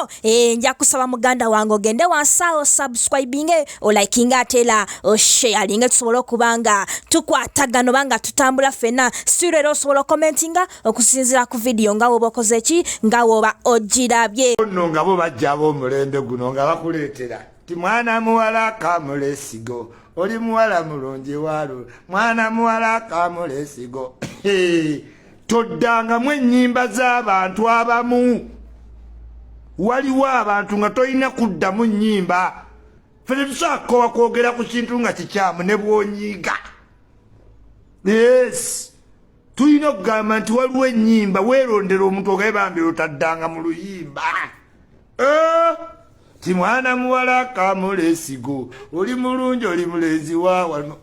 kino nja kusaba muganda wange ogende wansawo subscribinge o likinga atela o sharinge tusobola okubanga tukwatagano banga tutambula fena sirero osobola commentinga okusinzira ku video nga woba okoze ki nga woba ogirabye nno nga bo bajja omulembe guno nga bakuleetera ti mwana muwala kamulesigo oli muwala mulungi walo mwana muwala kamulesigo toddangamu ennyimba z'abantu abamu waliwo abantu nga tolina kuddamu nnyimba fene tusakowa kwogera ku kintu nga kikyamu ne bwonyiiga yes tulina okugamba nti waliwo ennyimba weerondera omuntu ogayebambira otaddanga mu luyimba ti mwana muwala kamulesigo oli mulungi oli mulezi wa wano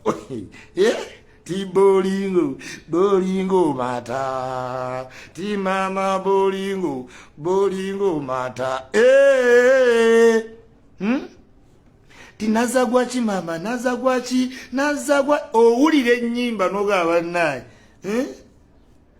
ti bolingo mata ti mama bolingo mata ti nazagwa ki mama nazagwa owulira ennyimba n'ogaba naye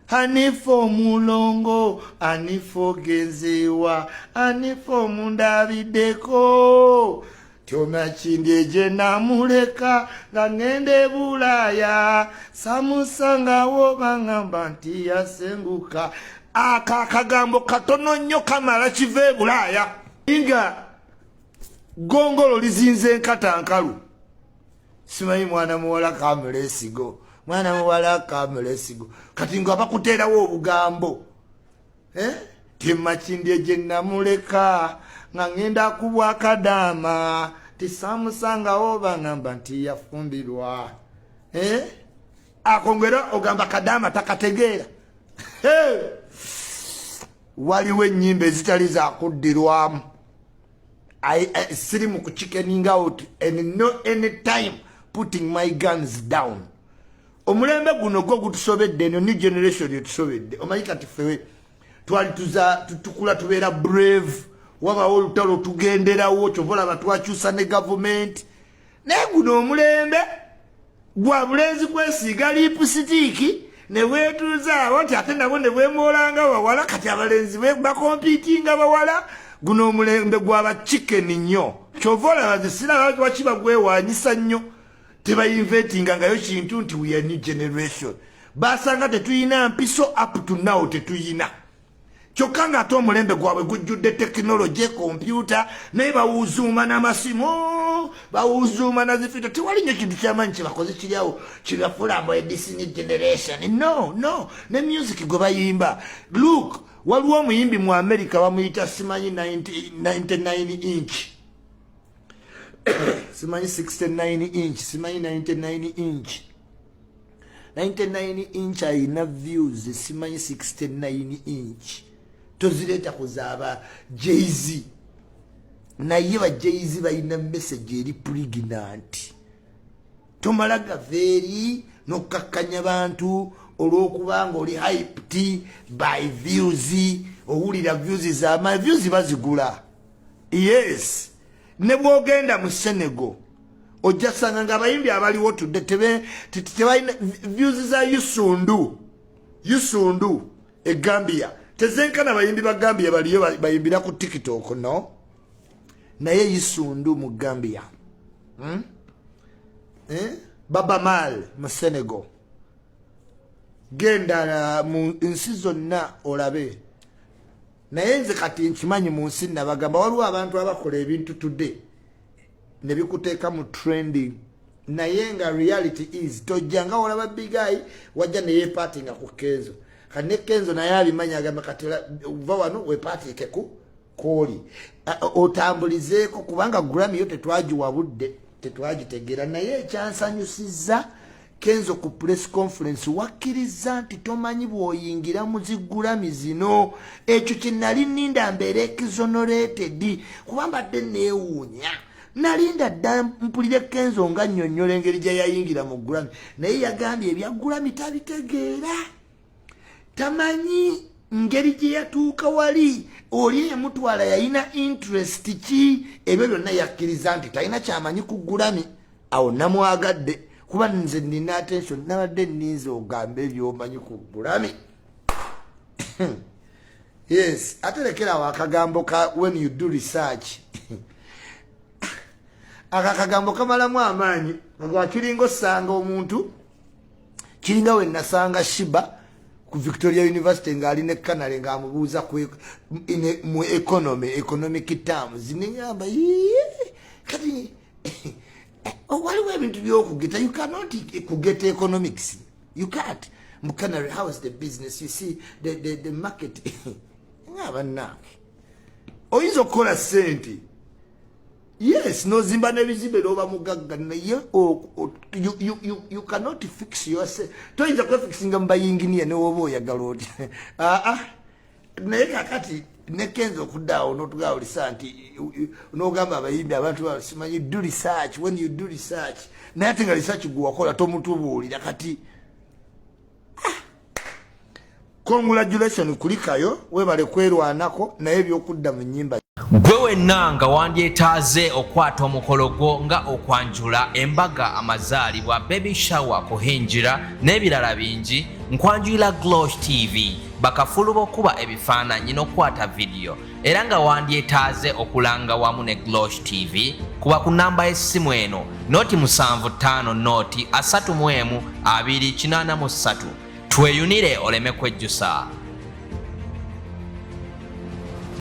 anifo mulongo anifo genzewa anifo mundabiddeko Tomakindi je namuleka nga ngende Bulaya samusanga wo bangamba nti yasenguka akagambo katono nnyo kamala kive Bulaya inga gongolo lizinze nkatankalu simanyi mwana muwala kamulesigo mwana muwala kamulesigo kati ngo abakuterawo obugambo Tomakindi je namuleka nga ngenda kubwa kadama tisamusanga oba ngamba nti yafumbirwa akongera ogamba kadama takategeera waliwo ennyimba ezitali zakuddirwamu siri mu kuchickening out and no any time putting my guns down omulembe guno gwo gutusobedde eno new generation yetusobedde omanyi kati fewe twali tukula tubeera brave wabawo olutalo tugenderawo kyovola batwakyusa ne government naye guno omulembe gwa bulenzi kwesiiga lipusitiiki ne weetuuza awo nti ate nabo ne bwemoolanga bawala kati abalenzi bakompiitinga bawala guno omulembe gwaba chicken nnyo kyovola bazisira lwaki bagwewanyisa nnyo tebayinventinga ngayo kintu nti we are new generation basanga tetuyina mpiso up to now tetuyina kyokanga ate omulembe gwabwe gujjudde tekinologi computer naye bawuzuuma n'amasimu bawuzuuma na zifito tewali nnyo kintu kyamanyi kyebakoze kiryawo kyebafulambo edisini generation no ne music gwe bayimba look waliwo omuyimbi mu America bamuyita simanyi 99 inch simanyi 69 inch simanyi 99 inch 99 inch ayina views simanyi 69 inch tozireta kuzaaba Jay-Z naye ba Jay-Z bayina message eri pregnant tomalaga veri nokakkanya bantu olwokubanga oli hyped by views owulira views zama views bazigula yes ne bwogenda mu Senegal ojasanga nga abayimbi abaliwo tudde tebayina views za Yusundu e Gambia tezenkana bayimbi ba Gambia baliyo bayimbira ku TikTok no naye Yusundu mu Gambia Baba Mal mu Senegal genda mu nsi zonna olabe naye nze kati nkimanyi mu nsi nabagamba waliwo abantu abakola ebintu tudde ne bikuteeka mu trending naye nga reality is tojjanga olaba bigayi wajja ne yeepatinga ku Kenzo kane Kenzo naye abimanyi agamba kati uva wano weepatike ku kooli otambulizeeko kubanga Grammy yo tetwagiwabudde tetwagitegeera naye ekyansanyusizza Kenzo ku press conference wakkiriza nti tomanyi bw'oyingira mu zigulami zino ekyo kye nali ninda mbeera exonerated kuba mbadde neewuunya nalinda dda mpulire Kenzo nga nnyonnyola engeri gye yayingira mu Grammy naye yagambye ebya Grammy tabitegeera tamanyi ngeri gye yatuuka wali oli yamutwala yayina interest ki ebyo byonna yakkiriza nti talina kyamanyi ku Grammy awo namwagadde kuba nze nina attention nabadde nninze ogambe ebyomanyi ku Grammy Yes, atelekera wakagambo ka when you do research. Akagambo kamalamu amaanyi nga kiringo sanga omuntu kiringa we nasanga Shiba ku Victoria University ngali ne Canary nga amubuuza ku mu economic terms ninyamba kati waliwo ebintu by'okugeta you cannot kugeta economics you can't mu Canary how is the business you see the market ngaba nake oyinza okukola sente yes no zimba nebizimbe loba mugagga naye you cannot fix yourself toyinza kufixinga mbayinginia ne wobo oyagala oti naye kakati ne Kenzo kuddawo n'otugawo lisanti n'ogamba abayimbi abantu basimanyi do research when you do research naye ate nga research gwe wakola tomutubuulira kati congratulations kulikayo webale kwerwanako naye byokudda mu nnyimba gwe wenna nga wandyetaaze okwata omukolo gwo nga okwanjula embaga amazaalibwa baby shower kuhinjira n'ebirala bingi nkwanjulira Glosh TV bakafulu b'okuba ebifaananyi n'okwata video era nga wandyetaaze okulanga wamu ne Glosh TV kuba ku namba y'essimu eno noti 75 noti 31 283 tweyunire oleme kwejjusa